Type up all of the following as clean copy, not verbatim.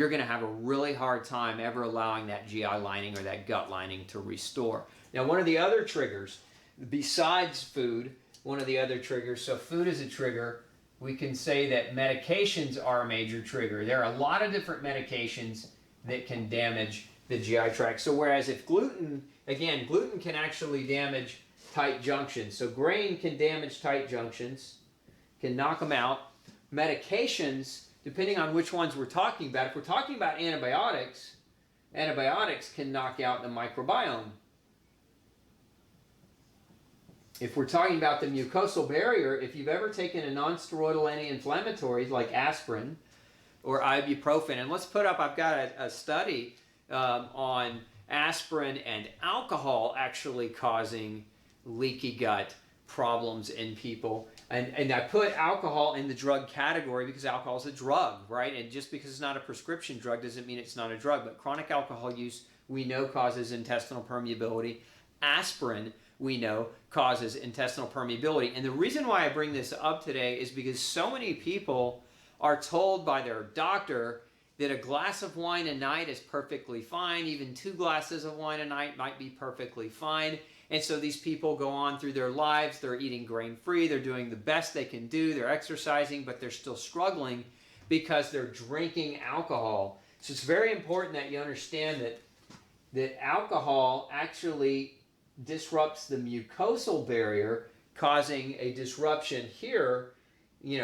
you're going to have a really hard time ever allowing that GI lining or that gut lining to restore. Now, one of the other triggers, besides food, so food is a trigger. We can say that medications are a major trigger. There are a lot of different medications that can damage the GI tract. So whereas if gluten can actually damage tight junctions. So grain can damage tight junctions, can knock them out. Medications, depending on which ones we're talking about, if we're talking about antibiotics can knock out the microbiome. If we're talking about the mucosal barrier, if you've ever taken a non-steroidal anti-inflammatory like aspirin or ibuprofen, and let's put up, I've got a study on aspirin and alcohol actually causing leaky gut problems in people. And I put alcohol in the drug category because alcohol is a drug, right? And just because it's not a prescription drug doesn't mean it's not a drug. But chronic alcohol use, we know, causes intestinal permeability. Aspirin, we know, causes intestinal permeability. And the reason why I bring this up today is because so many people are told by their doctor that a glass of wine a night is perfectly fine. Even 2 glasses of wine a night might be perfectly fine. And so these people go on through their lives. They're eating grain-free. They're doing the best they can do. They're exercising, but they're still struggling because they're drinking alcohol. So it's very important that you understand that alcohol actually disrupts the mucosal barrier, causing a disruption here,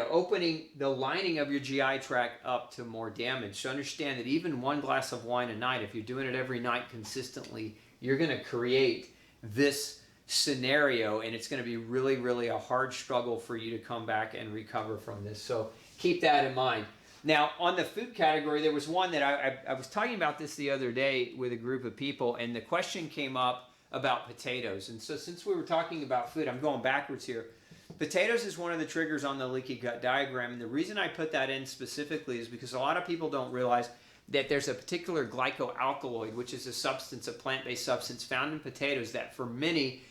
opening the lining of your GI tract up to more damage. So understand that even 1 glass of wine a night, if you're doing it every night consistently, you're going to create this scenario, and it's going to be really, really a hard struggle for you to come back and recover from this. So keep that in mind. Now, on the food category, there was one that I was talking about this the other day with a group of people, and the question came up about potatoes. And so since we were talking about food, I'm going backwards here. Potatoes is one of the triggers on the leaky gut diagram, and the reason I put that in specifically is because a lot of people don't realize that there's a particular glycoalkaloid, which is a substance, a plant-based substance found in potatoes that for many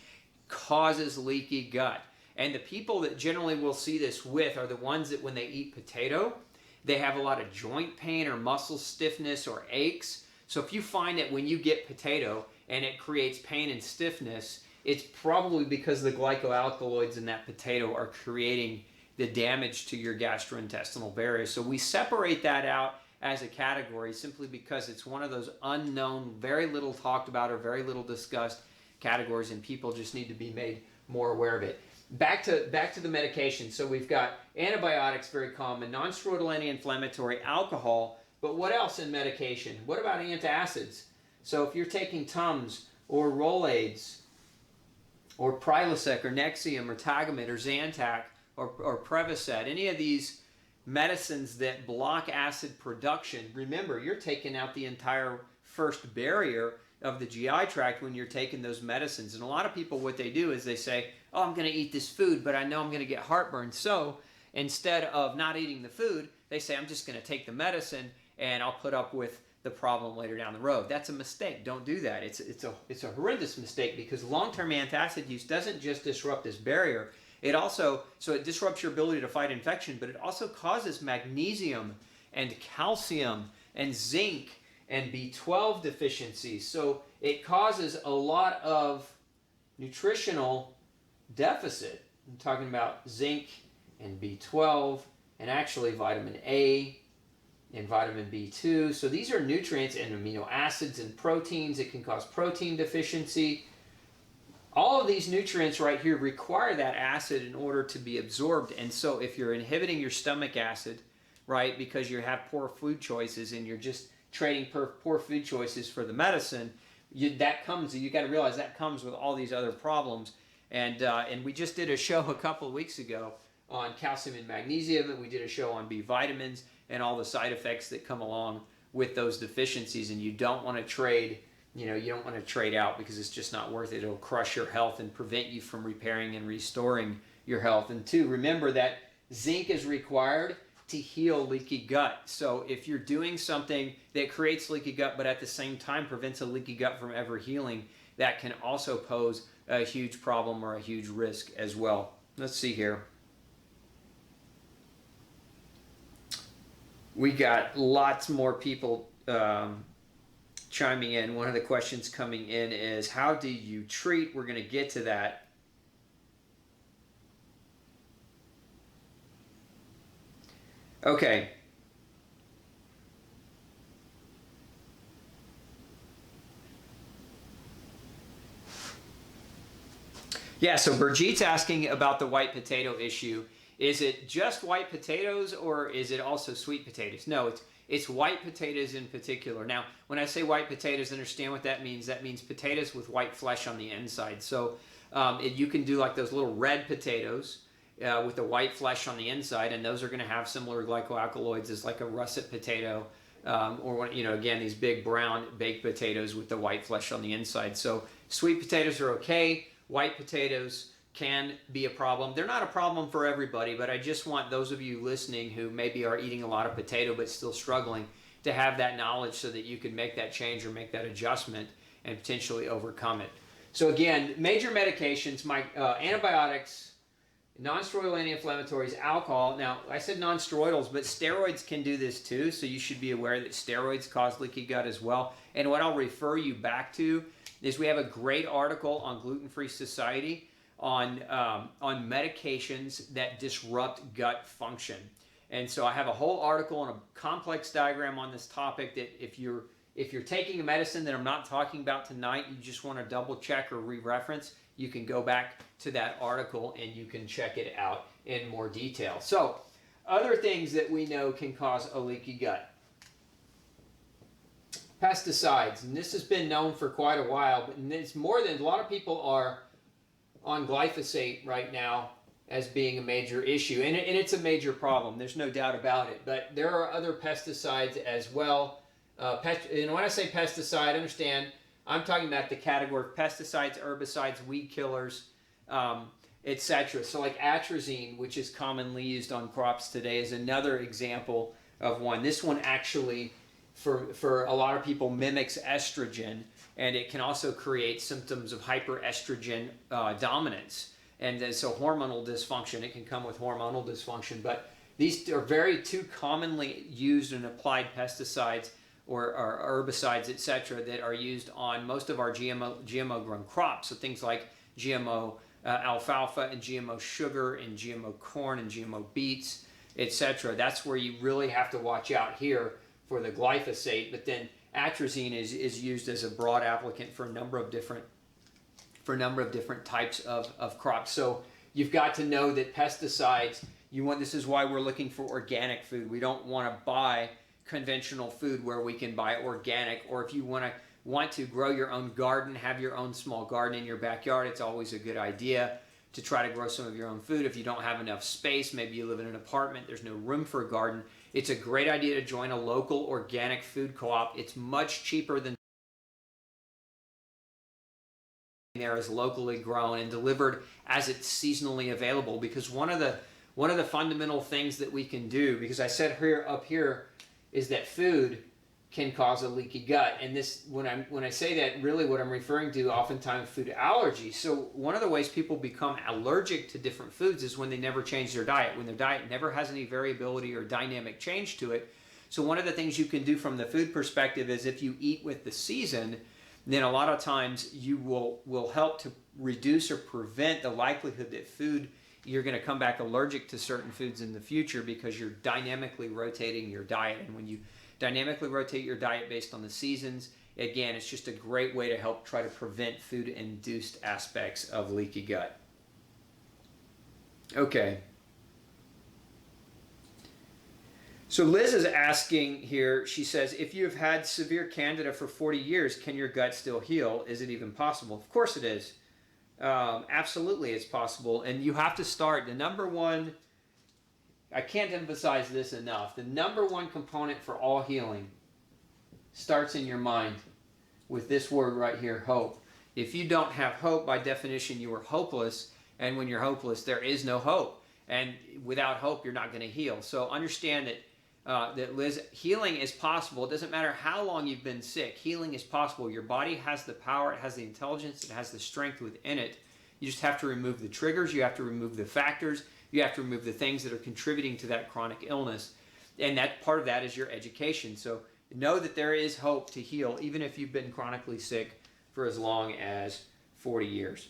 causes leaky gut. And the people that generally will see this with are the ones that when they eat potato, they have a lot of joint pain or muscle stiffness or aches. So if you find that when you get potato and it creates pain and stiffness, it's probably because the glycoalkaloids in that potato are creating the damage to your gastrointestinal barrier. So we separate that out as a category simply because it's one of those unknown, very little talked about or very little discussed categories, and people just need to be made more aware of it. Back to the medication. So we've got antibiotics, very common, non-steroidal anti-inflammatory, alcohol, but what else in medication? What about antacids? So if you're taking Tums or Rolaids or Prilosec or Nexium or Tagamet or Zantac or Prevacid, any of these medicines that block acid production, remember, you're taking out the entire first barrier of the GI tract when you're taking those medicines. And a lot of people, what they do is they say, oh, I'm going to eat this food, but I know I'm going to get heartburn. So instead of not eating the food, they say, I'm just going to take the medicine and I'll put up with the problem later down the road. That's a mistake. Don't do that. It's a horrendous mistake because long-term antacid use doesn't just disrupt this barrier. It disrupts your ability to fight infection, but it also causes magnesium and calcium and zinc and B12 deficiencies. So it causes a lot of nutritional deficit. I'm talking about zinc and B12 and actually vitamin A and vitamin B2. So these are nutrients and amino acids and proteins. It can cause protein deficiency. All of these nutrients right here require that acid in order to be absorbed. And so if you're inhibiting your stomach acid, right, because you have poor food choices and you're just trading poor food choices for the medicine, you got to realize that comes with all these other problems. And we just did a show a couple of weeks ago on calcium and magnesium, and we did a show on B vitamins and all the side effects that come along with those deficiencies. And you don't want to trade, you don't want to trade out because it's just not worth it. It'll crush your health and prevent you from repairing and restoring your health. And two, remember that zinc is required to heal leaky gut. So if you're doing something that creates leaky gut but at the same time prevents a leaky gut from ever healing, that can also pose a huge problem or a huge risk as well. Let's see here. We got lots more people chiming in. One of the questions coming in is, how do you treat? We're going to get to that. Okay. Yeah, so Birgit's asking about the white potato issue. Is it just white potatoes, or is it also sweet potatoes? No, it's white potatoes in particular. Now, when I say white potatoes, understand what that means. That means potatoes with white flesh on the inside. So you can do like those little red potatoes with the white flesh on the inside, and those are going to have similar glycoalkaloids as like a russet potato, or again, these big brown baked potatoes with the white flesh on the inside. So sweet potatoes are okay. White potatoes can be a problem. They're not a problem for everybody, but I just want those of you listening who maybe are eating a lot of potato but still struggling to have that knowledge so that you can make that change or make that adjustment and potentially overcome it. So again, major medications, antibiotics, non-steroidal anti-inflammatories, alcohol. Now, I said non-steroidals, but steroids can do this too, so you should be aware that steroids cause leaky gut as well. And what I'll refer you back to is we have a great article on Gluten-Free Society on medications that disrupt gut function. And so I have a whole article and a complex diagram on this topic that if you're taking a medicine that I'm not talking about tonight, you just want to double check or re-reference, you can go back to that article and you can check it out in more detail. So other things that we know can cause a leaky gut. Pesticides, and this has been known for quite a while, but it's more than a lot of people are on glyphosate right now as being a major issue, and it's a major problem. There's no doubt about it. But there are other pesticides as well. And when I say pesticide, understand I'm talking about the category of pesticides, herbicides, weed killers, etc. So like atrazine, which is commonly used on crops today, is another example of one. This one actually, for a lot of people, mimics estrogen, and it can also create symptoms of hyperestrogen dominance, and so hormonal dysfunction. It can come with hormonal dysfunction, but these are very two commonly used and applied pesticides or herbicides, etc., that are used on most of our GMO grown crops. So things like GMO alfalfa and GMO sugar and GMO corn and GMO beets, etc. That's where you really have to watch out here for the glyphosate. But then atrazine is used as a broad applicant for a number of different types of crops. So you've got to know that pesticides, this is why we're looking for organic food. We don't want to buy conventional food where we can buy organic, or if you want to grow your own garden, have your own small garden in your backyard, it's always a good idea to try to grow some of your own food. If you don't have enough space, maybe you live in an apartment, there's no room for a garden, it's a great idea to join a local organic food co-op. It's much cheaper than there is locally grown and delivered as it's seasonally available, because one of the fundamental things that we can do, because I said up here is that food can cause a leaky gut, and this, when I say that, really what I'm referring to oftentimes food allergy. So one of the ways people become allergic to different foods is when they never change their diet, when their diet never has any variability or dynamic change to it. So one of the things you can do from the food perspective is if you eat with the season, then a lot of times you will help to reduce or prevent the likelihood that you're going to come back allergic to certain foods in the future, because you're dynamically rotating your diet. And when you dynamically rotate your diet based on the seasons, again, it's just a great way to help try to prevent food-induced aspects of leaky gut. Okay. So Liz is asking here, she says, if you've had severe Candida for 40 years, can your gut still heal? Is it even possible? Of course it is. Absolutely it's possible. And you have to start, the number one, I can't emphasize this enough, the number one component for all healing starts in your mind with this word right here, hope. If you don't have hope, by definition, you are hopeless. And when you're hopeless, there is no hope. And without hope, you're not going to heal. So understand that Liz, healing is possible. It doesn't matter how long you've been sick. Healing is possible. Your body has the power. It has the intelligence. It has the strength within it. You just have to remove the triggers. You have to remove the factors. You have to remove the things that are contributing to that chronic illness. And that part of that is your education. So know that there is hope to heal, even if you've been chronically sick for as long as 40 years.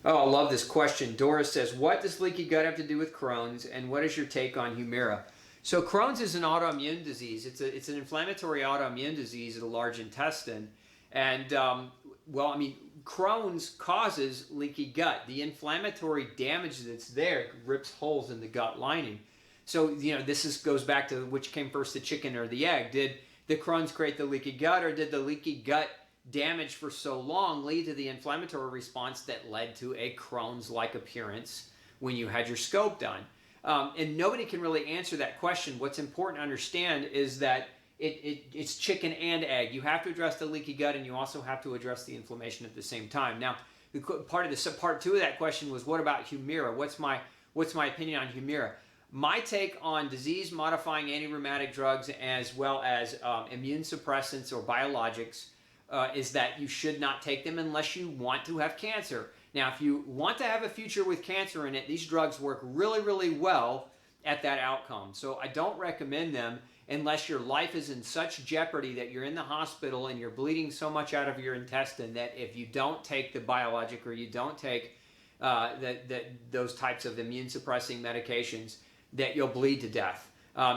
Oh, I love this question. Doris says, what does leaky gut have to do with Crohn's, and what is your take on Humira? So Crohn's is an autoimmune disease. It's an inflammatory autoimmune disease of the large intestine. And, well, I mean, Crohn's causes leaky gut. The inflammatory damage that's there rips holes in the gut lining. So, you know, this goes back to which came first, the chicken or the egg. Did the Crohn's create the leaky gut, or did the leaky gut damage for so long lead to the inflammatory response that led to a Crohn's-like appearance when you had your scope done? And nobody can really answer that question. What's important to understand is that it's chicken and egg. You have to address the leaky gut, and you also have to address the inflammation at the same time. Now, part two of that question was, what about Humira? What's my opinion on Humira? My take on disease-modifying anti-rheumatic drugs as well as immune suppressants or biologics is that you should not take them unless you want to have cancer. Now, if you want to have a future with cancer in it, these drugs work really, really well at that outcome. So I don't recommend them unless your life is in such jeopardy that you're in the hospital and you're bleeding so much out of your intestine that if you don't take the biologic or you don't take those types of immune suppressing medications, that you'll bleed to death.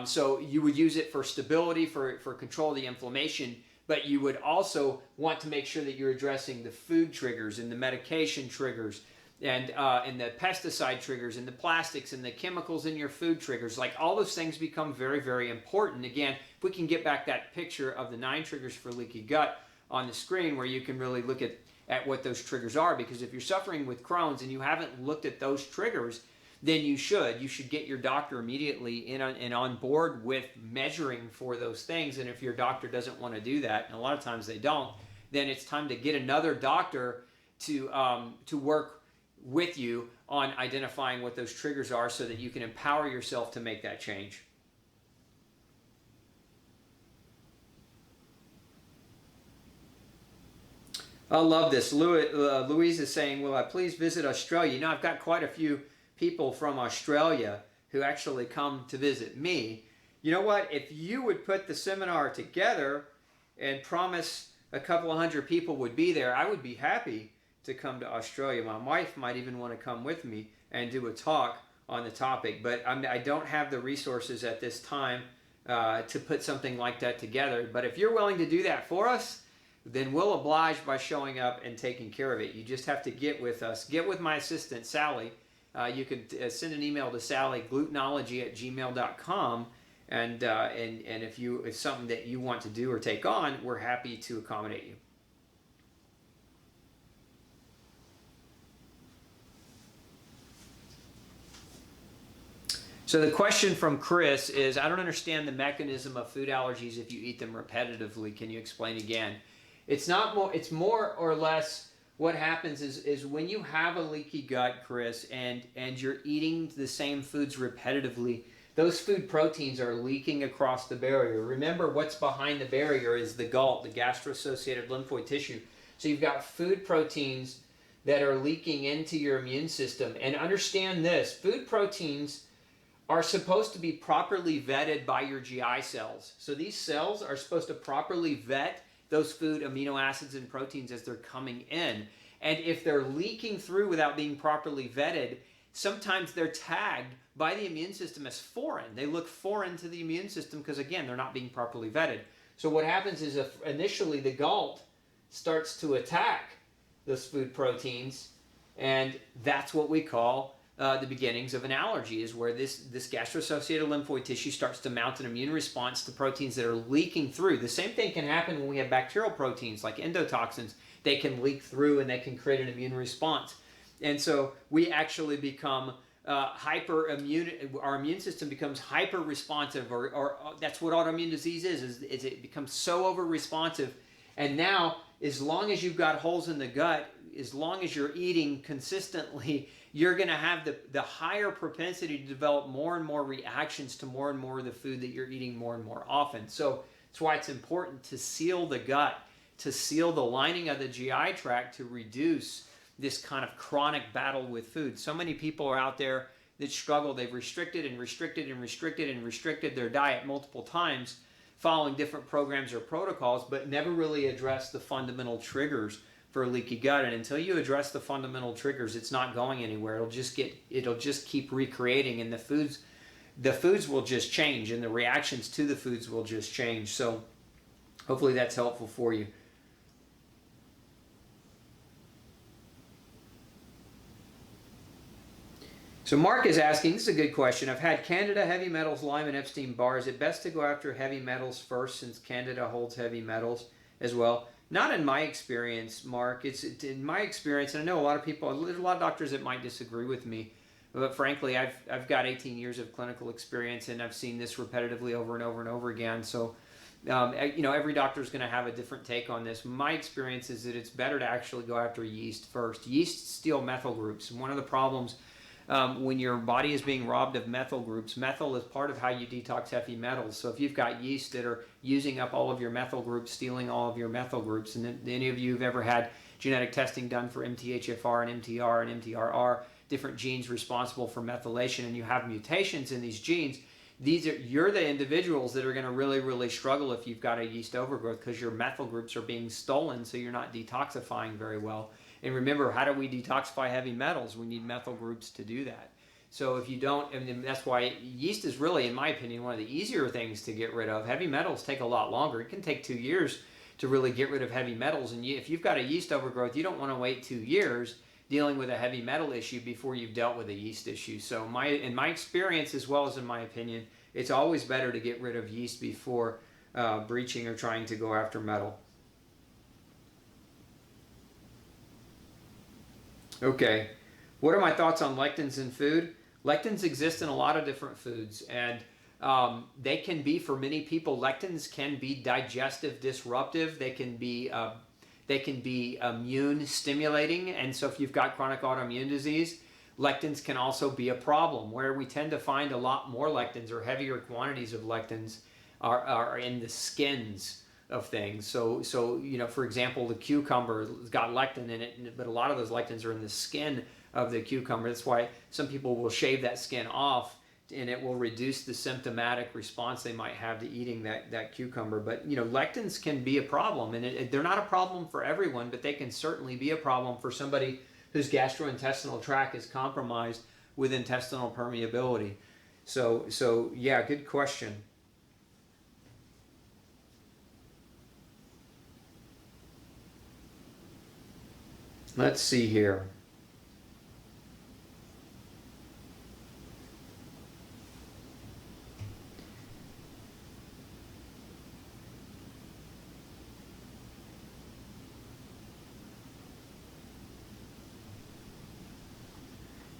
So you would use it for stability, for control of the inflammation, but you would also want to make sure that you're addressing the food triggers and the medication triggers and the pesticide triggers and the plastics and the chemicals in your food triggers. Like, all those things become very, very important. Again, if we can get back that picture of the 9 triggers for leaky gut on the screen where you can really look at what those triggers are, because if you're suffering with Crohn's and you haven't looked at those triggers, then you should get your doctor immediately in and on board with measuring for those things. And if your doctor doesn't want to do that, and a lot of times they don't, then it's time to get another doctor to work with you on identifying what those triggers are so that you can empower yourself to make that change. I love this. Louise is saying, will I please visit Australia? You know, I've got quite a few people from Australia who actually come to visit me. You know what? If you would put the seminar together and promise a couple of hundred people would be there, I would be happy to come to Australia. My wife might even want to come with me and do a talk on the topic, but I don't have the resources at this time to put something like that together. But if you're willing to do that for us, then we'll oblige by showing up and taking care of it. You just have to get with us. Get with my assistant, Sally. You could send an email to Sally, glutenology@gmail.com, and if it's something that you want to do or take on, we're happy to accommodate you. So the question from Chris is, I don't understand the mechanism of food allergies if you eat them repetitively. Can you explain again? It's more or less what happens is when you have a leaky gut, Chris, and you're eating the same foods repetitively, those food proteins are leaking across the barrier. Remember, what's behind the barrier is the GALT, the gastro-associated lymphoid tissue. So you've got food proteins that are leaking into your immune system. And understand this, food proteins are supposed to be properly vetted by your GI cells. So these cells are supposed to properly vet those food amino acids and proteins as they're coming in. And if they're leaking through without being properly vetted, sometimes they're tagged by the immune system as foreign. They look foreign to the immune system because, again, they're not being properly vetted. So what happens is initially the GALT starts to attack those food proteins, and that's what we call the beginnings of an allergy, is where this gastro-associated lymphoid tissue starts to mount an immune response to proteins that are leaking through. The same thing can happen when we have bacterial proteins like endotoxins. They can leak through and they can create an immune response. And so we actually become hyperimmune. Our immune system becomes hyper-responsive, or that's what autoimmune disease is it becomes so over-responsive. And now, as long as you've got holes in the gut, as long as you're eating consistently, you're going to have the higher propensity to develop more and more reactions to more and more of the food that you're eating more and more often. So that's why it's important to seal the gut, to seal the lining of the GI tract, to reduce this kind of chronic battle with food. So many people are out there that struggle. They've restricted and restricted and restricted and restricted their diet multiple times, following different programs or protocols, but never really addressed the fundamental triggers for leaky gut. And until you address the fundamental triggers, it's not going anywhere. It'll just keep recreating, and the foods will just change, and the reactions to the foods will just change. So hopefully that's helpful for you. So Mark is asking, this is a good question. I've had Candida, heavy metals, Lyme, and Epstein-Barr. Is it best to go after heavy metals first, since Candida holds heavy metals as well? Not in my experience, Mark. It's in my experience, and I know a lot of people, there's a lot of doctors that might disagree with me, but frankly, I've got 18 years of clinical experience, and I've seen this repetitively over and over and over again. So, every doctor is going to have a different take on this. My experience is that it's better to actually go after yeast first. Yeast steal methyl groups. One of the problems when your body is being robbed of methyl groups, methyl is part of how you detox heavy metals. So if you've got yeast that are using up all of your methyl groups, stealing all of your methyl groups, and any of you who've ever had genetic testing done for MTHFR and MTR and MTRR, different genes responsible for methylation, and you have mutations in these genes, you're the individuals that are going to really, really struggle if you've got a yeast overgrowth, because your methyl groups are being stolen, so you're not detoxifying very well. And remember, how do we detoxify heavy metals? We need methyl groups to do that. So if you don't, and that's why yeast is really, in my opinion, one of the easier things to get rid of. Heavy metals take a lot longer. It can take 2 years to really get rid of heavy metals. And if you've got a yeast overgrowth, you don't want to wait 2 years dealing with a heavy metal issue before you've dealt with a yeast issue. So in my experience, as well as in my opinion, it's always better to get rid of yeast before breaching or trying to go after metal. Okay, what are my thoughts on lectins in food? Lectins exist in a lot of different foods, and they can be, for many people, lectins can be digestive disruptive. They can be immune stimulating, and so if you've got chronic autoimmune disease, lectins can also be a problem. Where we tend to find a lot more lectins, or heavier quantities of lectins, are in the skins of things. So for example, the cucumber has got lectin in it, but a lot of those lectins are in the skin of the cucumber. That's why some people will shave that skin off, and it will reduce the symptomatic response they might have to eating that cucumber. But lectins can be a problem, and they're not a problem for everyone, but they can certainly be a problem for somebody whose gastrointestinal tract is compromised with intestinal permeability. So yeah, good question. Let's see here.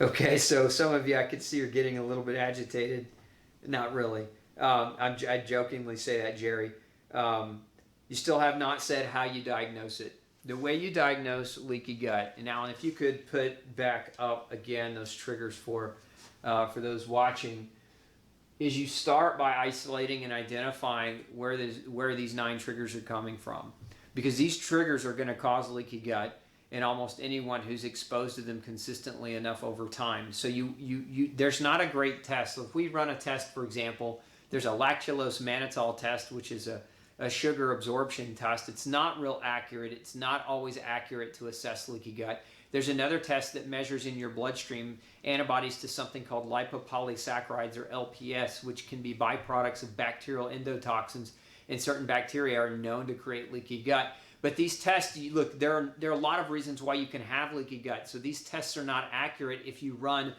Okay, so some of you, I could see, are getting a little bit agitated. Not really. I jokingly say that, Jerry. You still have not said how you diagnose it. The way you diagnose leaky gut, and Alan, if you could put back up again those triggers for those watching, is you start by isolating and identifying where these 9 triggers are coming from, because these triggers are going to cause leaky gut in almost anyone who's exposed to them consistently enough over time. So there's not a great test. So if we run a test, for example, there's a lactulose mannitol test, which is a sugar absorption test. It's not real accurate. It's not always accurate to assess leaky gut. There's another test that measures in your bloodstream antibodies to something called lipopolysaccharides, or LPS, which can be byproducts of bacterial endotoxins, and certain bacteria are known to create leaky gut. But these tests, look, there are a lot of reasons why you can have leaky gut. So these tests are not accurate if you run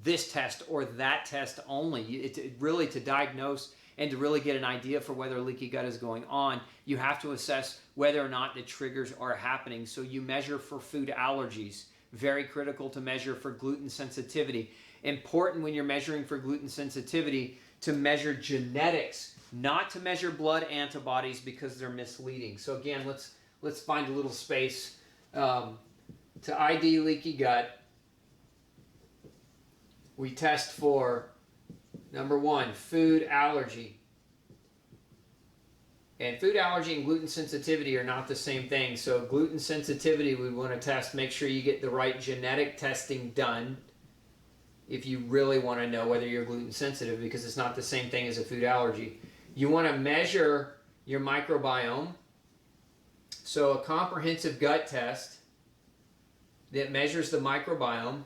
this test or that test only. Really, to diagnose and to really get an idea for whether leaky gut is going on, you have to assess whether or not the triggers are happening. So you measure for food allergies. Very critical to measure for gluten sensitivity. Important when you're measuring for gluten sensitivity to measure genetics, not to measure blood antibodies, because they're misleading. So again, let's find a little space to ID leaky gut. We test for, number 1, food allergy. And food allergy and gluten sensitivity are not the same thing. So gluten sensitivity, we want to test, make sure you get the right genetic testing done. if you really want to know whether you're gluten sensitive, because it's not the same thing as a food allergy. You want to measure your microbiome. So a comprehensive gut test that measures the microbiome,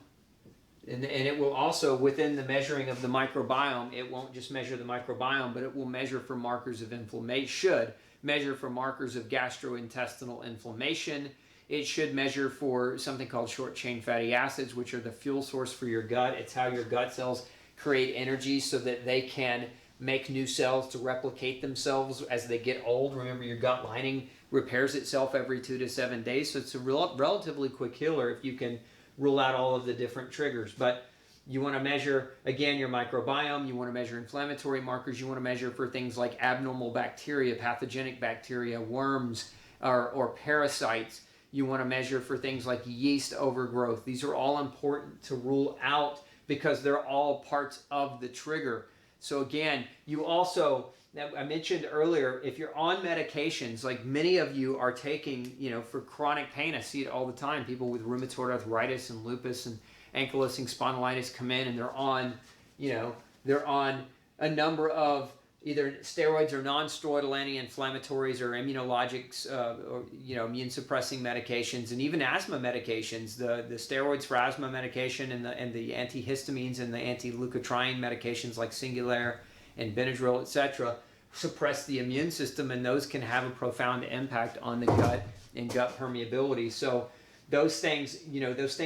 and it will also, within the measuring of the microbiome, it won't just measure the microbiome, but it will measure for markers of inflammation, should measure for markers of gastrointestinal inflammation. It should measure for something called short-chain fatty acids, which are the fuel source for your gut. It's how your gut cells create energy so that they can make new cells to replicate themselves as they get old. Remember, your gut lining repairs itself every 2 to 7 days, so it's a relatively quick healer if you can rule out all of the different triggers. But you want to measure, again, your microbiome. You want to measure inflammatory markers. You want to measure for things like abnormal bacteria, pathogenic bacteria, worms, or parasites. You want to measure for things like yeast overgrowth. These are all important to rule out because they're all parts of the trigger. So again, you also, I mentioned earlier, if you're on medications, like many of you are taking, for chronic pain, I see it all the time. People with rheumatoid arthritis and lupus and ankylosing spondylitis come in and they're on a number of either steroids or non-steroidal anti-inflammatories or immunologics, or immune suppressing medications, and even asthma medications. The steroids for asthma medication and the antihistamines and the anti-leukotriene medications like Singulair and Benadryl, etc., suppress the immune system, and those can have a profound impact on the gut and gut permeability. So those things, those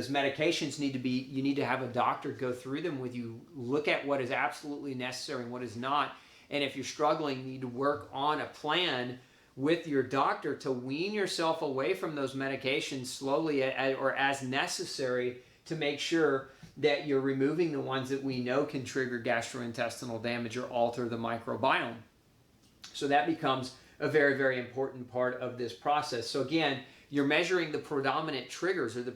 medications need to be, you need to have a doctor go through them with you, look at what is absolutely necessary and what is not. And if you're struggling, you need to work on a plan with your doctor to wean yourself away from those medications slowly or as necessary to make sure that you're removing the ones that we know can trigger gastrointestinal damage or alter the microbiome. So that becomes a very, very important part of this process. So again, you're measuring the predominant triggers or the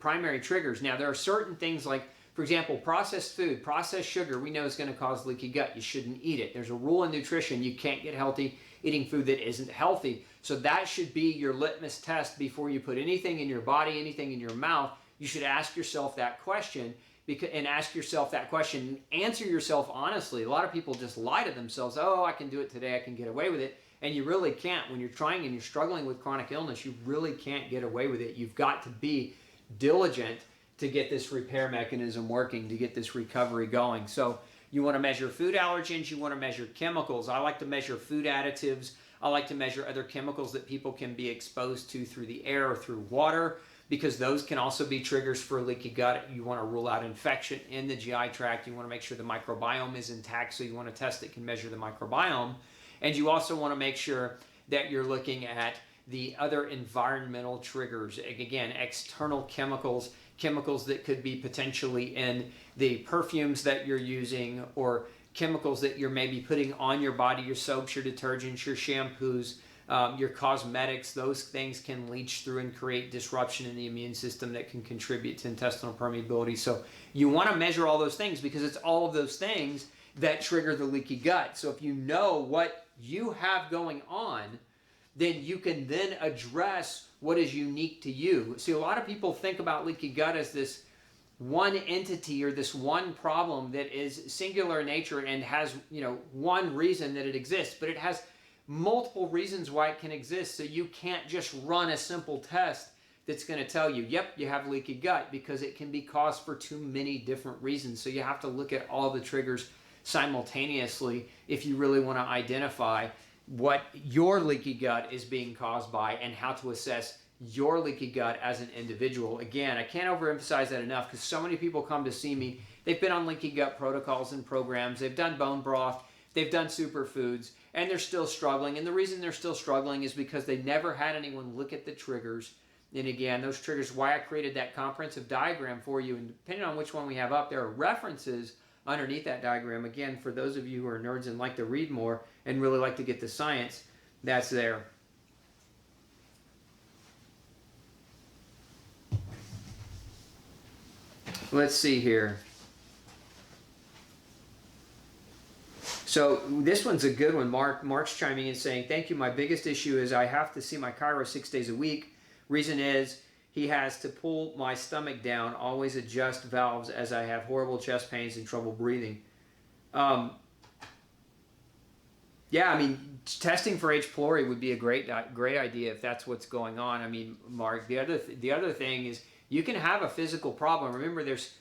primary triggers. Now, there are certain things like, for example, processed food, processed sugar, we know is going to cause leaky gut. You shouldn't eat it. There's a rule in nutrition. You can't get healthy eating food that isn't healthy. So that should be your litmus test before you put anything in your body, anything in your mouth. You should ask yourself that question and answer yourself honestly. A lot of people just lie to themselves. Oh, I can do it today. I can get away with it. And you really can't. When you're trying and you're struggling with chronic illness, you really can't get away with it. You've got to be diligent to get this repair mechanism working, to get this recovery going. So you want to measure food allergens, you want to measure chemicals. I like to measure food additives. I like to measure other chemicals that people can be exposed to through the air or through water, because those can also be triggers for leaky gut. You want to rule out infection in the GI tract. You want to make sure the microbiome is intact, so you want a test that can measure the microbiome. And you also want to make sure that you're looking at the other environmental triggers. Again, external chemicals that could be potentially in the perfumes that you're using, or chemicals that you're maybe putting on your body, your soaps, your detergents, your shampoos, your cosmetics. Those things can leach through and create disruption in the immune system that can contribute to intestinal permeability. So you want to measure all those things, because it's all of those things that trigger the leaky gut. So if you know what you have going on, then you can then address what is unique to you. See, a lot of people think about leaky gut as this one entity or this one problem that is singular in nature and has, one reason that it exists, but it has multiple reasons why it can exist. So you can't just run a simple test that's going to tell you, yep, you have leaky gut, because it can be caused for too many different reasons. So you have to look at all the triggers simultaneously if you really want to identify what your leaky gut is being caused by and how to assess your leaky gut as an individual. Again, I can't overemphasize that enough, because so many people come to see me. They've been on leaky gut protocols and programs. They've done bone broth. They've done superfoods, and they're still struggling. And the reason they're still struggling is because they never had anyone look at the triggers. And again, those triggers, why I created that comprehensive diagram for you, and depending on which one we have up, there are references underneath that diagram. Again, for those of you who are nerds and like to read more and really like to get the science, that's there. Let's see here. So this one's a good one. Mark's chiming in saying, thank you. My biggest issue is I have to see my chiro 6 days a week. Reason is he has to pull my stomach down, always adjust valves as I have horrible chest pains and trouble breathing. Yeah, I mean, testing for H. pylori would be a great idea if that's what's going on. I mean, Mark, the other thing is you can have a physical problem. Remember, there's,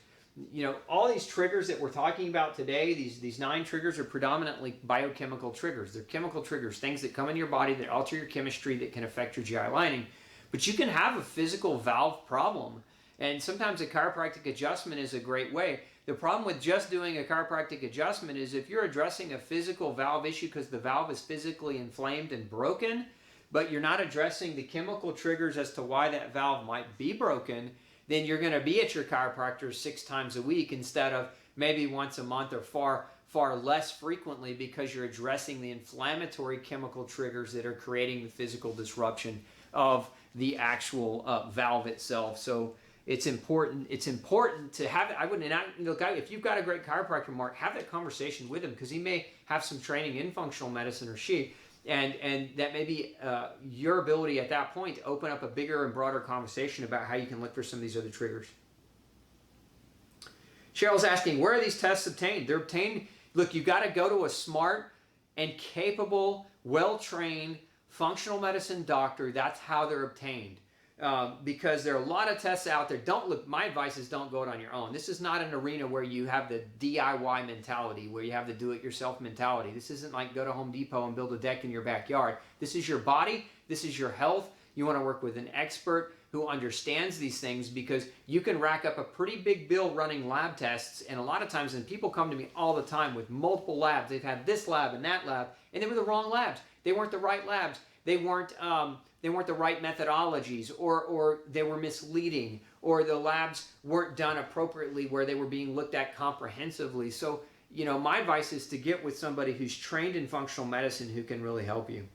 all these triggers that we're talking about today, these 9 triggers are predominantly biochemical triggers. They're chemical triggers, things that come into your body that alter your chemistry that can affect your GI lining. But you can have a physical valve problem, and sometimes a chiropractic adjustment is a great way. The problem with just doing a chiropractic adjustment is if you're addressing a physical valve issue because the valve is physically inflamed and broken, but you're not addressing the chemical triggers as to why that valve might be broken, then you're going to be at your chiropractor 6 times a week instead of maybe once a month or far less frequently, because you're addressing the inflammatory chemical triggers that are creating the physical disruption of the actual valve itself. So it's important to have it. I wouldn't, look, if you've got a great chiropractor, Mark, have that conversation with him, because he may have some training in functional medicine, or she, and that may be your ability at that point to open up a bigger and broader conversation about how you can look for some of these other triggers. Cheryl's asking, where are these tests obtained? They're obtained, look, you've got to go to a smart and capable, well-trained functional medicine doctor. That's how they're obtained. Because there are a lot of tests out there. My advice is don't go it on your own. This is not an arena where you have the DIY mentality, where you have the do-it-yourself mentality. This isn't like go to Home Depot and build a deck in your backyard. This is your body. This is your health. You want to work with an expert who understands these things, because you can rack up a pretty big bill running lab tests. And a lot of times, and people come to me all the time with multiple labs. They've had this lab and that lab, and they were the wrong labs. They weren't the right labs. They weren't the right methodologies, or they were misleading, or the labs weren't done appropriately where they were being looked at comprehensively. So, my advice is to get with somebody who's trained in functional medicine who can really help you.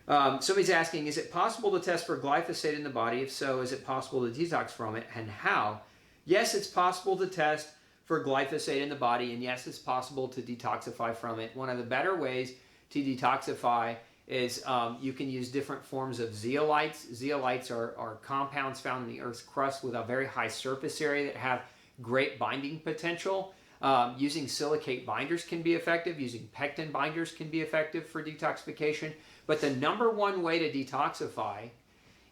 Somebody's asking, is it possible to test for glyphosate in the body? If so, is it possible to detox from it, and how? Yes, it's possible to test for glyphosate in the body, and yes, it's possible to detoxify from it. One of the better ways to detoxify is you can use different forms of zeolites. Zeolites are compounds found in the Earth's crust with a very high surface area that have great binding potential. Using silicate binders can be effective. Using pectin binders can be effective for detoxification. But the number one way to detoxify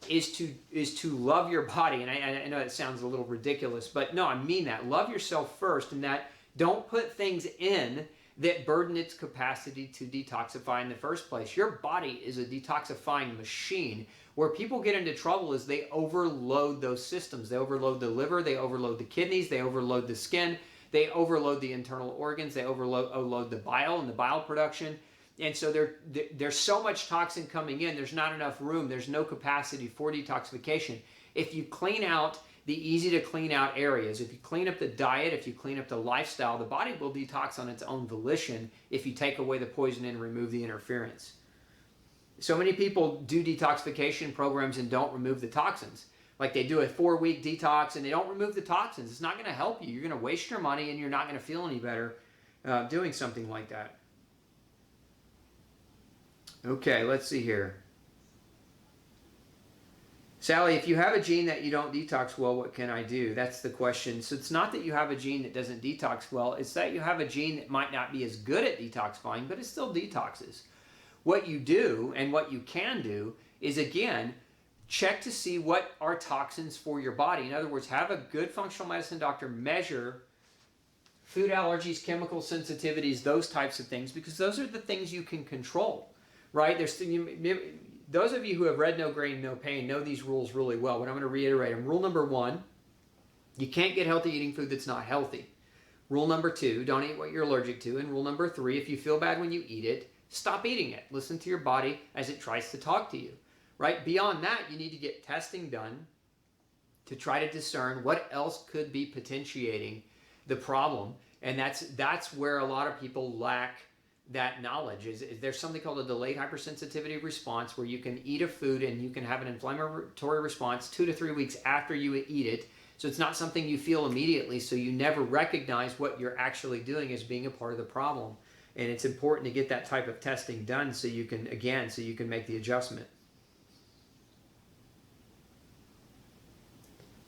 is to love your body. And I know that sounds a little ridiculous, but no, I mean that. Love yourself first, and that don't put things in that burden its capacity to detoxify in the first place. Your body is a detoxifying machine. Where people get into trouble is they overload those systems. They overload the liver, they overload the kidneys, they overload the skin, they overload the internal organs, they overload the bile and the bile production. And so there's so much toxin coming in, there's not enough room, there's no capacity for detoxification. If you clean out the easy to clean out areas, if you clean up the diet, if you clean up the lifestyle, the body will detox on its own volition if you take away the poison and remove the interference. So many people do detoxification programs and don't remove the toxins. Like they do a 4-week detox and they don't remove the toxins. It's not going to help you. You're going to waste your money and you're not going to feel any better doing something like that. Okay, let's see here. Sally, if you have a gene that you don't detox well, what can I do? That's the question. So it's not that you have a gene that doesn't detox well, it's that you have a gene that might not be as good at detoxifying, but it still detoxes. What you do and what you can do is, again, check to see what are toxins for your body. In other words, have a good functional medicine doctor measure food allergies, chemical sensitivities, those types of things, because those are the things you can control, right? Those of you who have read No Grain, No Pain know these rules really well, but I'm going to reiterate them. Rule number 1, you can't get healthy eating food that's not healthy. Rule number 2, don't eat what you're allergic to. And rule number 3, if you feel bad when you eat it, stop eating it. Listen to your body as it tries to talk to you, right? Beyond that, you need to get testing done to try to discern what else could be potentiating the problem. And that's where a lot of people lack that knowledge. Is there's something called a delayed hypersensitivity response, where you can eat a food and you can have an inflammatory response 2 to 3 weeks after you eat it. So it's not something you feel immediately, so you never recognize what you're actually doing as being a part of the problem. And it's important to get that type of testing done so you can make the adjustment.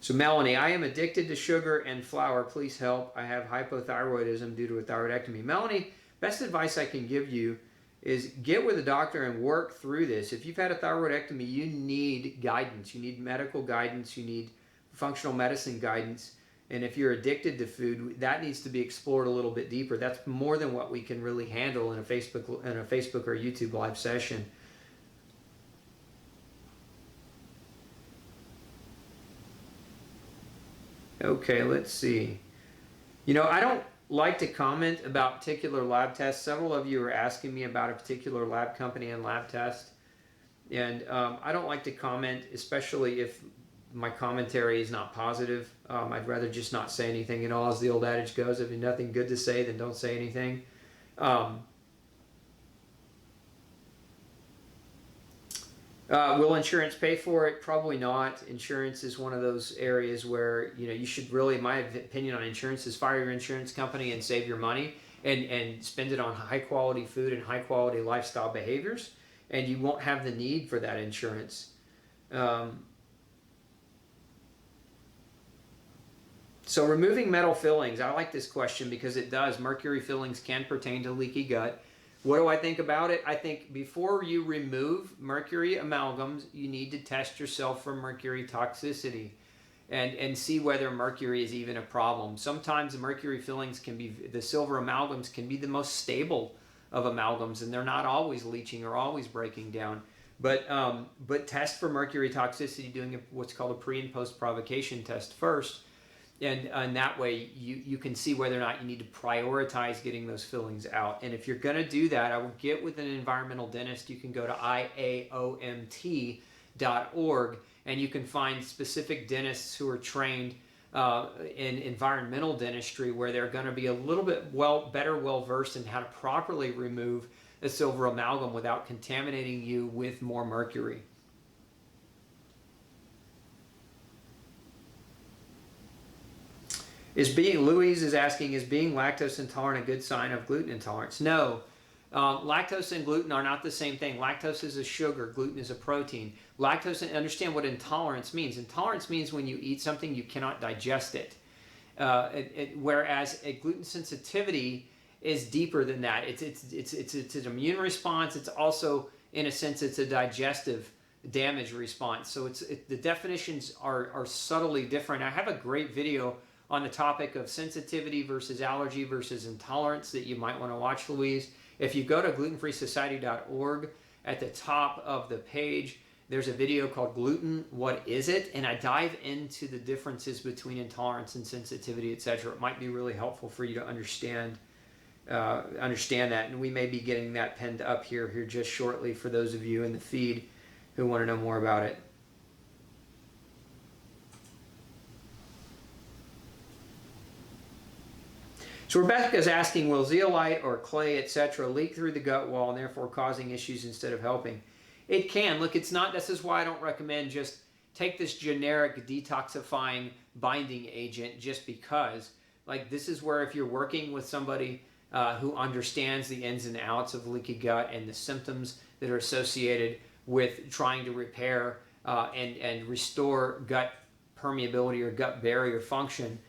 So Melanie, I am addicted to sugar and flour. Please help. I have hypothyroidism due to a thyroidectomy. Melanie, best advice I can give you is get with a doctor and work through this. If you've had a thyroidectomy, you need guidance. You need medical guidance. You need functional medicine guidance. And if you're addicted to food, that needs to be explored a little bit deeper. That's more than what we can really handle in a Facebook or YouTube live session. Okay, let's see. You know, I don't like to comment about particular lab tests. Several of you are asking me about a particular lab company and lab test. And I don't like to comment, especially if my commentary is not positive. I'd rather just not say anything. You know, as the old adage goes, if you have nothing good to say, then don't say anything. Will insurance pay for it? Probably not. Insurance is one of those areas where, you know, you should really, my opinion on insurance is fire your insurance company and save your money and spend it on high quality food and high quality lifestyle behaviors, and you won't have the need for that insurance. So removing metal fillings, I like this question because it does. Mercury fillings can pertain to leaky gut. What do I think about it? I think before you remove mercury amalgams, you need to test yourself for mercury toxicity and see whether mercury is even a problem. Sometimes the mercury fillings can be, the silver amalgams can be the most stable of amalgams, and they're not always leaching or always breaking down. But test for mercury toxicity doing what's called a pre and post provocation test first. And that way you can see whether or not you need to prioritize getting those fillings out. And if you're going to do that, I will get with an environmental dentist. You can go to IAOMT.org and you can find specific dentists who are trained in environmental dentistry, where they're going to be a little bit well versed in how to properly remove a silver amalgam without contaminating you with more mercury. Louise is asking, is being lactose intolerant a good sign of gluten intolerance? No. Lactose and gluten are not the same thing. Lactose is a sugar, gluten is a protein. Lactose, understand what intolerance means. Intolerance means when you eat something, you cannot digest it. Whereas a gluten sensitivity is deeper than that. It's an immune response. It's also, in a sense, it's a digestive damage response. So the definitions are subtly different. I have a great video on the topic of sensitivity versus allergy versus intolerance that you might want to watch, Louise. If you go to glutenfreesociety.org, at the top of the page, there's a video called Gluten, What Is It? And I dive into the differences between intolerance and sensitivity, etc. It might be really helpful for you to understand that. And we may be getting that pinned up here just shortly for those of you in the feed who want to know more about it. So Rebecca's asking, will zeolite or clay, etc., leak through the gut wall and therefore causing issues instead of helping? It can. Look, it's not, this is why I don't recommend just take this generic detoxifying binding agent just because. Like, this is where if you're working with somebody who understands the ins and outs of leaky gut and the symptoms that are associated with trying to repair and restore gut permeability or gut barrier function,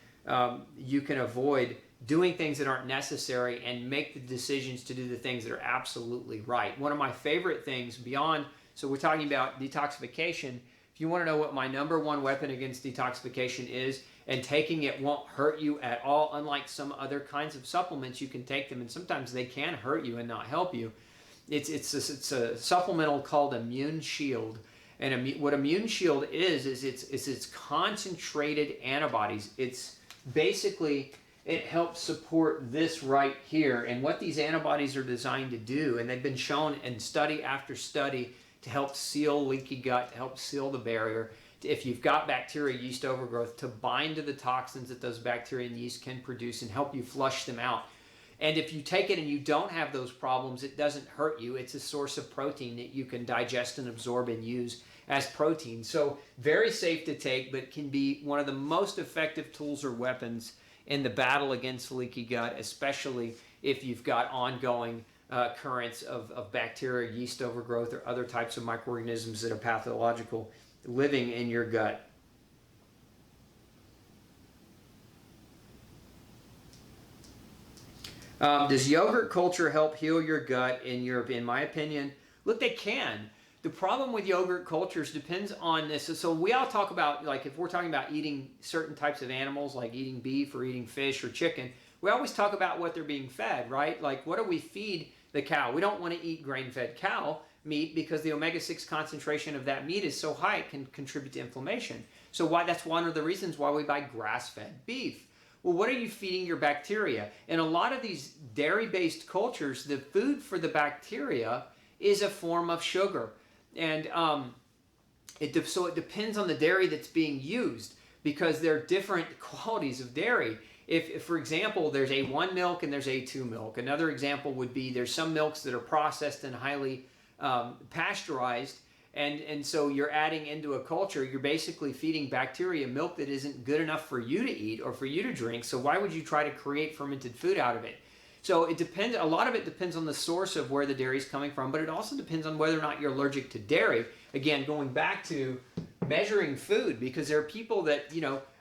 you can avoid doing things that aren't necessary and make the decisions to do the things that are absolutely right. One of my favorite things beyond, so we're talking about detoxification. If you want to know what my number one weapon against detoxification is, and taking it won't hurt you at all, unlike some other kinds of supplements, you can take them and sometimes they can hurt you and not help you. It's a supplemental called Immune Shield. And what Immune Shield is it's concentrated antibodies. It's basically, it helps support this right here. And what these antibodies are designed to do, and they've been shown in study after study to help seal leaky gut, to help seal the barrier, if you've got bacteria, yeast overgrowth, to bind to the toxins that those bacteria and yeast can produce and help you flush them out. And if you take it and you don't have those problems, it doesn't hurt you. It's a source of protein that you can digest and absorb and use as protein. So very safe to take, but can be one of the most effective tools or weapons in the battle against leaky gut, especially if you've got ongoing currents of bacteria, yeast overgrowth, or other types of microorganisms that are pathological living in your gut. Does yogurt culture help heal your gut? In my opinion, look, they can. The problem with yogurt cultures depends on this. So we all talk about, like, if we're talking about eating certain types of animals, like eating beef or eating fish or chicken, we always talk about what they're being fed, right? Like, what do we feed the cow? We don't want to eat grain-fed cow meat because the omega-6 concentration of that meat is so high it can contribute to inflammation. So that's one of the reasons why we buy grass-fed beef. Well, what are you feeding your bacteria? In a lot of these dairy-based cultures, the food for the bacteria is a form of sugar. And so it depends on the dairy that's being used, because there are different qualities of dairy. If, for example, there's A1 milk and there's A2 milk. Another example would be there's some milks that are processed and highly pasteurized, and so you're adding into a culture, you're basically feeding bacteria milk that isn't good enough for you to eat or for you to drink. So why would you try to create fermented food out of it? So it depends. A lot of it depends on the source of where the dairy is coming from, but it also depends on whether or not you're allergic to dairy. Again, going back to measuring food, because there are people that,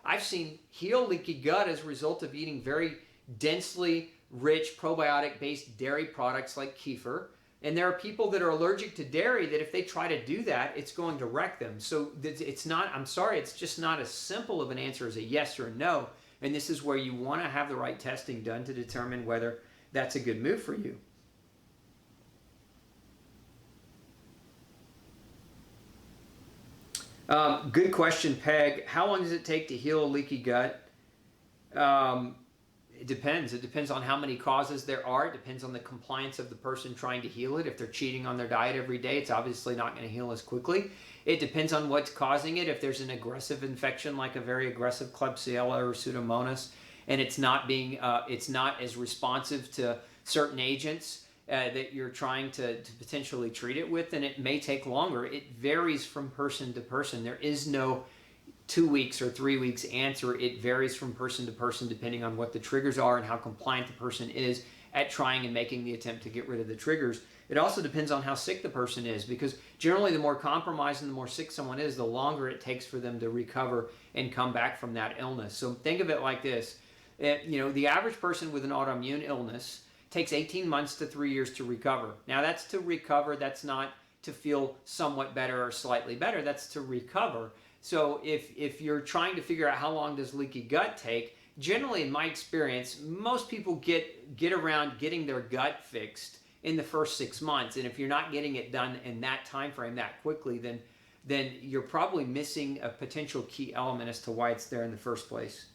I've seen heal leaky gut as a result of eating very densely rich probiotic-based dairy products like kefir. And there are people that are allergic to dairy that if they try to do that, it's going to wreck them. So it's not, I'm sorry, it's just not as simple of an answer as a yes or a no. And this is where you want to have the right testing done to determine whether that's a good move for you. Good question, Peg. How long does it take to heal a leaky gut? It depends. It depends on how many causes there are. It depends on the compliance of the person trying to heal it. If they're cheating on their diet every day, it's obviously not going to heal as quickly. It depends on what's causing it. If there's an aggressive infection, like a very aggressive Klebsiella or Pseudomonas, and it's not as responsive to certain agents that you're trying to potentially treat it with, then it may take longer. It varies from person to person. There is no 2 weeks or 3 weeks answer. It varies from person to person depending on what the triggers are and how compliant the person is at trying and making the attempt to get rid of the triggers. It also depends on how sick the person is, because generally the more compromised and the more sick someone is, the longer it takes for them to recover and come back from that illness. So think of it like this. The average person with an autoimmune illness takes 18 months to 3 years to recover. Now that's to recover. That's not to feel somewhat better or slightly better. That's to recover. So if you're trying to figure out how long does leaky gut take, generally in my experience, most people get around getting their gut fixed in the first 6 months. And if you're not getting it done in that time frame that quickly, then you're probably missing a potential key element as to why it's there in the first place.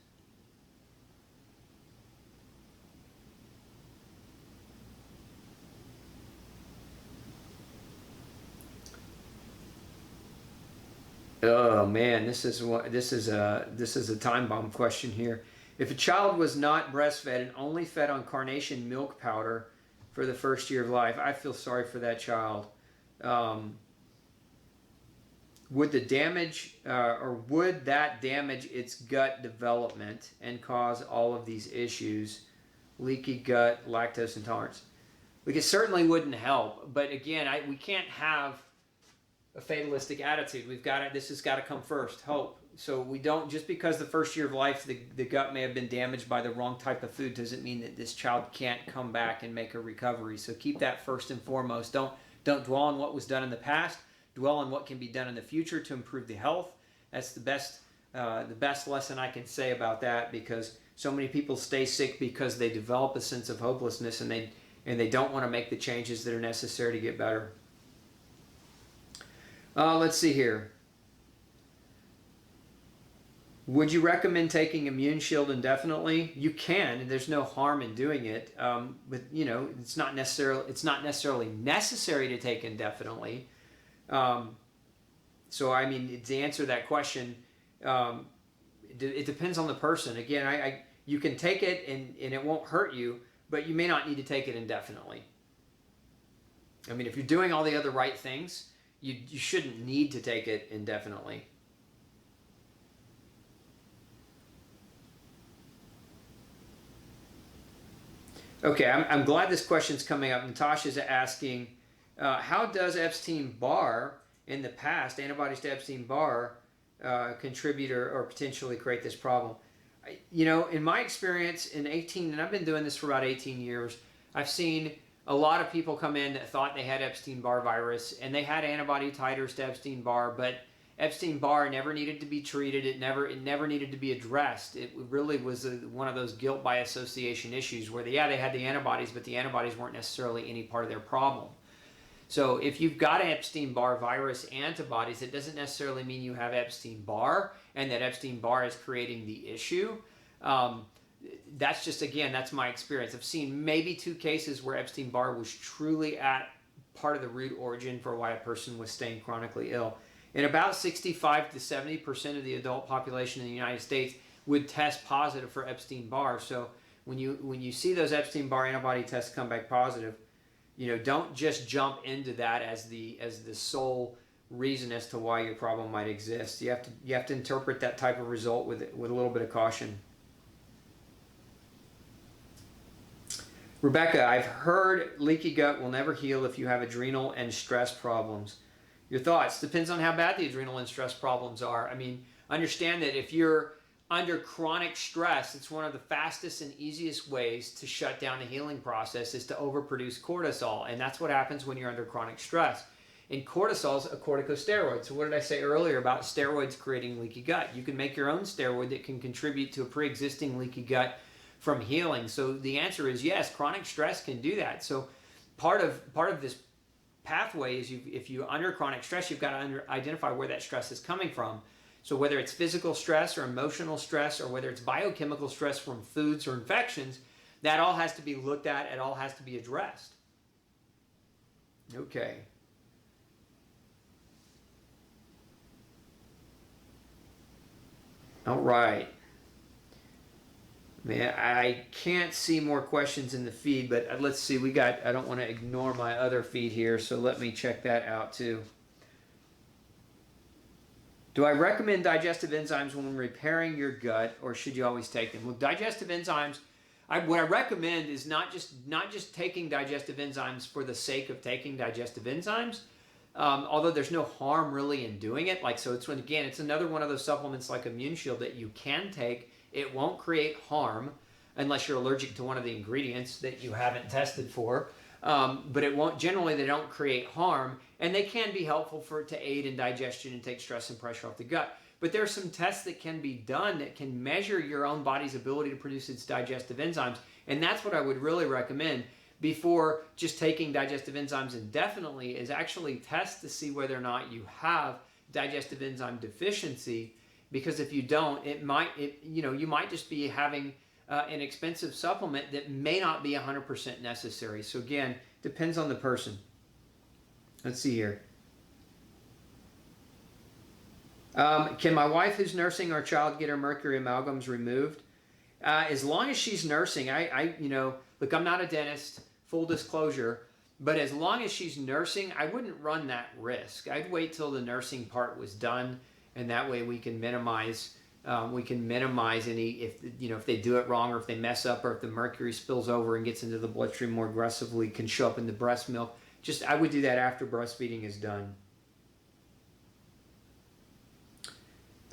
Oh man, this is a time bomb question here. If a child was not breastfed and only fed on carnation milk powder for the first year of life, I feel sorry for that child. Would that damage its gut development and cause all of these issues? Leaky gut, lactose intolerance. It certainly wouldn't help. But again, we can't have a fatalistic attitude. This has got to come first, hope. So we don't, just because the first year of life the gut may have been damaged by the wrong type of food doesn't mean that this child can't come back and make a recovery. So keep that first and foremost. Don't dwell on what was done in the past. Dwell on what can be done in the future to improve the health. That's the best lesson I can say about that, because so many people stay sick because they develop a sense of hopelessness and they don't want to make the changes that are necessary to get better. Let's see here. Would you recommend taking Immune Shield indefinitely? You can. There's no harm in doing it. But it's not necessarily necessary to take indefinitely. So I mean, to answer that question, it depends on the person. Again, you can take it and it won't hurt you, but you may not need to take it indefinitely. I mean, if you're doing all the other right things, you shouldn't need to take it indefinitely. Okay, I'm glad this question's coming up. Natasha's asking, how does Epstein-Barr in the past, antibodies to Epstein-Barr, contribute or potentially create this problem? You know, in my experience in 18, and I've been doing this for about 18 years, I've seen a lot of people come in that thought they had Epstein-Barr virus, and they had antibody titers to Epstein-Barr, but Epstein-Barr never needed to be treated. It never needed to be addressed. It really was one of those guilt by association issues where they had the antibodies, but the antibodies weren't necessarily any part of their problem. So if you've got Epstein-Barr virus antibodies, it doesn't necessarily mean you have Epstein-Barr and that Epstein-Barr is creating the issue. That's just, again, that's my experience. I've seen maybe 2 cases where Epstein-Barr was truly at part of the root origin for why a person was staying chronically ill. And about 65 to 70% of the adult population in the United States would test positive for Epstein-Barr. So when you see those Epstein-Barr antibody tests come back positive, you know, don't just jump into that as the sole reason as to why your problem might exist. You have to interpret that type of result with a little bit of caution. Rebecca, I've heard leaky gut will never heal if you have adrenal and stress problems. Your thoughts? Depends on how bad the adrenal and stress problems are. I mean, understand that if you're under chronic stress, it's one of the fastest and easiest ways to shut down the healing process is to overproduce cortisol. And that's what happens when you're under chronic stress. And cortisol is a corticosteroid. So what did I say earlier about steroids creating leaky gut? You can make your own steroid that can contribute to a pre-existing leaky gut from healing. So the answer is yes, chronic stress can do that. So part of this pathway is if you're under chronic stress, you've got to identify where that stress is coming from. So whether it's physical stress or emotional stress or whether it's biochemical stress from foods or infections, that all has to be looked at. It all has to be addressed. Okay. All right. Man, I can't see more questions in the feed, but let's see. I don't want to ignore my other feed here, so let me check that out too. Do I recommend digestive enzymes when repairing your gut, or should you always take them? Well, digestive enzymes, what I recommend is not just taking digestive enzymes for the sake of taking digestive enzymes, although there's no harm really in doing it. So it's another one of those supplements like Immune Shield that you can take. It won't create harm unless you're allergic to one of the ingredients that you haven't tested for. But it won't. Generally, they don't create harm, and they can be helpful to aid in digestion and take stress and pressure off the gut. But there are some tests that can be done that can measure your own body's ability to produce its digestive enzymes, and that's what I would really recommend before just taking digestive enzymes indefinitely. Is actually test to see whether or not you have digestive enzyme deficiency. Because if you don't, you might just be having an expensive supplement that may not be 100% necessary. So again, depends on the person. Let's see here. Can my wife who's nursing our child get her mercury amalgams removed? As long as she's nursing, look, I'm not a dentist, full disclosure, but as long as she's nursing, I wouldn't run that risk. I'd wait till the nursing part was done. And that way we can minimize any, if they do it wrong or if they mess up or if the mercury spills over and gets into the bloodstream more aggressively, can show up in the breast milk. I would do that after breastfeeding is done.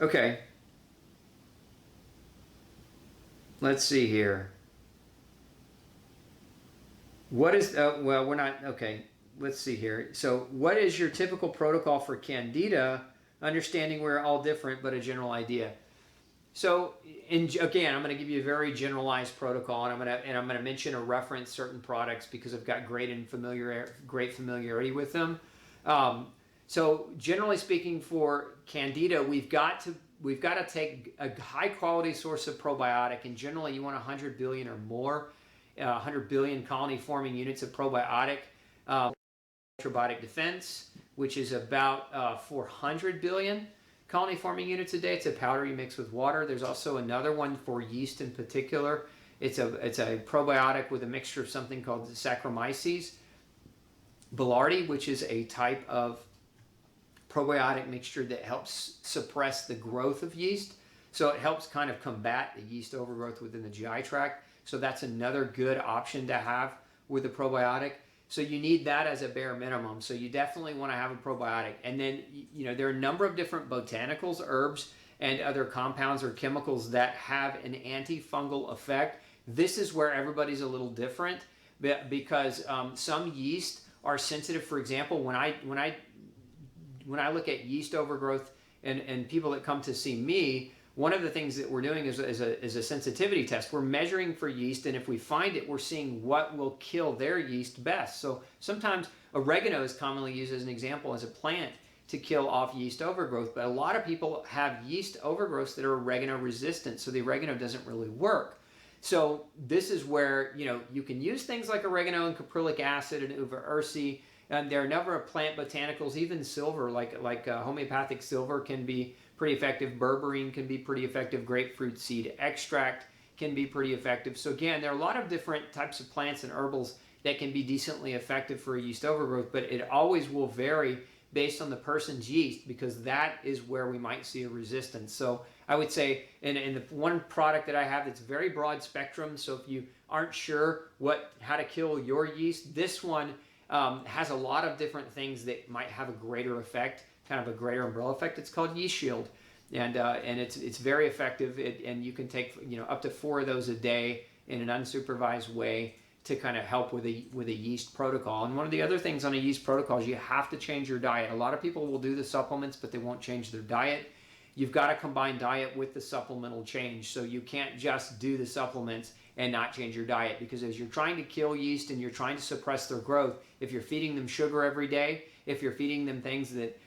Okay. Let's see here. What is, we're not, okay. Let's see here. So what is your typical protocol for Candida? Understanding we're all different, but a general idea. So, again, I'm going to give you a very generalized protocol, and I'm going to mention or reference certain products because I've got great familiarity with them. So, generally speaking, for Candida, we've got to take a high quality source of probiotic, and generally you want 100 billion or more, 100 billion colony forming units of probiotic. Probiotic defense, which is about 400 billion colony forming units a day. It's a powder you mix with water. There's also another one for yeast in particular. It's a probiotic with a mixture of something called Saccharomyces boulardii, which is a type of probiotic mixture that helps suppress the growth of yeast. So it helps kind of combat the yeast overgrowth within the GI tract. So that's another good option to have with a probiotic. So you need that as a bare minimum. So you definitely want to have a probiotic. And then, there are a number of different botanicals, herbs, and other compounds or chemicals that have an antifungal effect. This is where everybody's a little different, because some yeast are sensitive. For example, when I look at yeast overgrowth and people that come to see me, one of the things that we're doing is a sensitivity test. We're measuring for yeast, and if we find it, we're seeing what will kill their yeast best. So sometimes oregano is commonly used as an example as a plant to kill off yeast overgrowth, but a lot of people have yeast overgrowths that are oregano resistant, so the oregano doesn't really work. So this is where, you know, you can use things like oregano and caprylic acid and uva ursi. There are a number of plant botanicals, even silver, like homeopathic silver can be pretty effective. Berberine can be pretty effective. Grapefruit seed extract can be pretty effective. So again, there are a lot of different types of plants and herbals that can be decently effective for yeast overgrowth, but it always will vary based on the person's yeast, because that is where we might see a resistance. So I would say in the one product that I have that's very broad spectrum, so if you aren't sure how to kill your yeast, this one has a lot of different things that might have a greater effect, kind of a greater umbrella effect. It's called Yeast Shield, and it's very effective. And you can take, you know, up to 4 of those a day in an unsupervised way to kind of help with a yeast protocol. And one of the other things on a yeast protocol is you have to change your diet. A lot of people will do the supplements, but they won't change their diet. You've got to combine diet with the supplemental change. So you can't just do the supplements and not change your diet, because as you're trying to kill yeast and you're trying to suppress their growth, if you're feeding them sugar every day, if you're feeding them things that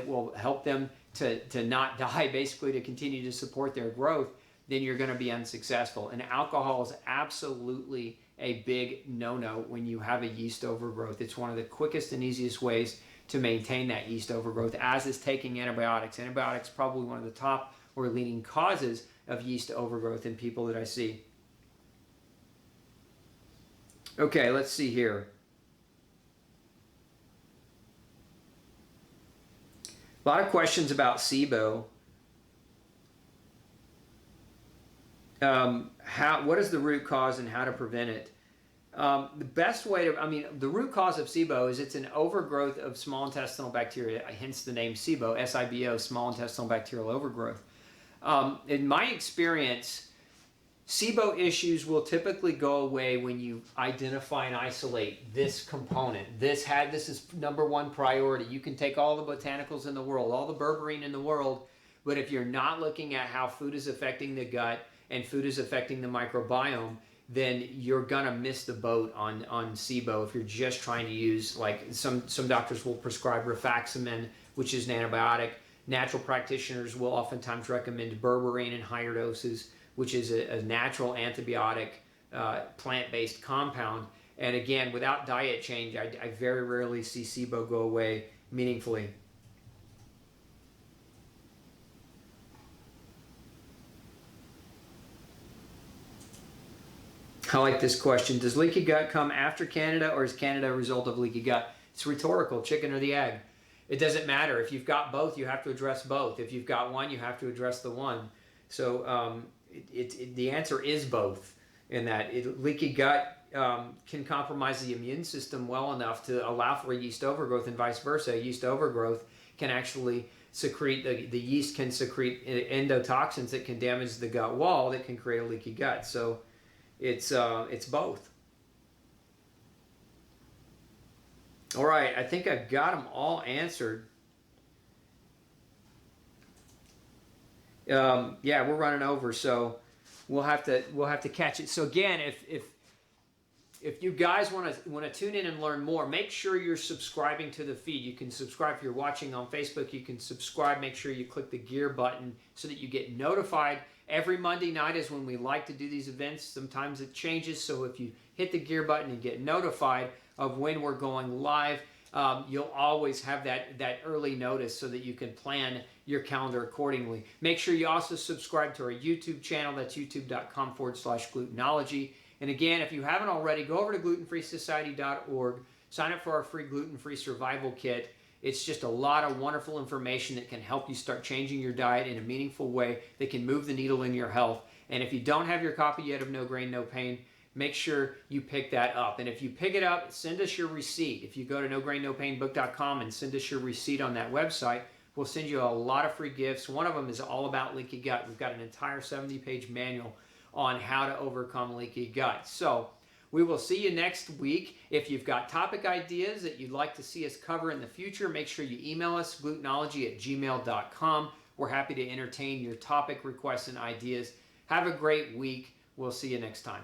will help them to not die, basically to continue to support their growth, then you're going to be unsuccessful. And alcohol is absolutely a big no-no when you have a yeast overgrowth. It's one of the quickest and easiest ways to maintain that yeast overgrowth, as is taking antibiotics. Antibiotics are probably one of the top or leading causes of yeast overgrowth in people that I see. Okay, let's see here. A lot of questions about SIBO. What is the root cause and how to prevent it? The best way to, the root cause of SIBO is it's an overgrowth of small intestinal bacteria, hence the name SIBO, S-I-B-O, small intestinal bacterial overgrowth. In my experience, SIBO issues will typically go away when you identify and isolate this component. This is number one priority. You can take all the botanicals in the world, all the berberine in the world, but if you're not looking at how food is affecting the gut and food is affecting the microbiome, then you're gonna miss the boat on SIBO if you're just trying to use, like some doctors will prescribe rifaximin, which is an antibiotic. Natural practitioners will oftentimes recommend berberine in higher doses, which is a natural antibiotic, plant-based compound. And again, without diet change, I very rarely see SIBO go away meaningfully. I like this question. Does leaky gut come after Candida, or is Candida a result of leaky gut? It's rhetorical, chicken or the egg. It doesn't matter. If you've got both, you have to address both. If you've got one, you have to address the one. So the answer is both, in that leaky gut can compromise the immune system well enough to allow for a yeast overgrowth, and vice versa. Yeast overgrowth can actually secrete, the yeast can secrete endotoxins that can damage the gut wall that can create a leaky gut. So it's both. All right, I think I've got them all answered. Yeah, we're running over, so we'll have to catch it. So again, if you guys want to tune in and learn more, make sure you're subscribing to the feed. You can subscribe if you're watching on Facebook. You can subscribe. Make sure you click the gear button so that you get notified. Every Monday night is when we like to do these events. Sometimes it changes, so if you hit the gear button and get notified of when we're going live, you'll always have that early notice so that you can plan your calendar accordingly. Make sure you also subscribe to our YouTube channel. That's youtube.com/glutenology. And again, if you haven't already, go over to glutenfreesociety.org, sign up for our free gluten-free survival kit. It's just a lot of wonderful information that can help you start changing your diet in a meaningful way that can move the needle in your health. And if you don't have your copy yet of No Grain, No Pain, make sure you pick that up. And if you pick it up, send us your receipt. If you go to nograinnopaiNbook.com and send us your receipt on that website, We'll send you a lot of free gifts. One of them is all about leaky gut. We've got an entire 70-page manual on how to overcome leaky gut. So we will see you next week. If you've got topic ideas that you'd like to see us cover in the future, make sure you email us, glutenology@gmail.com. We're happy to entertain your topic requests and ideas. Have a great week. We'll see you next time.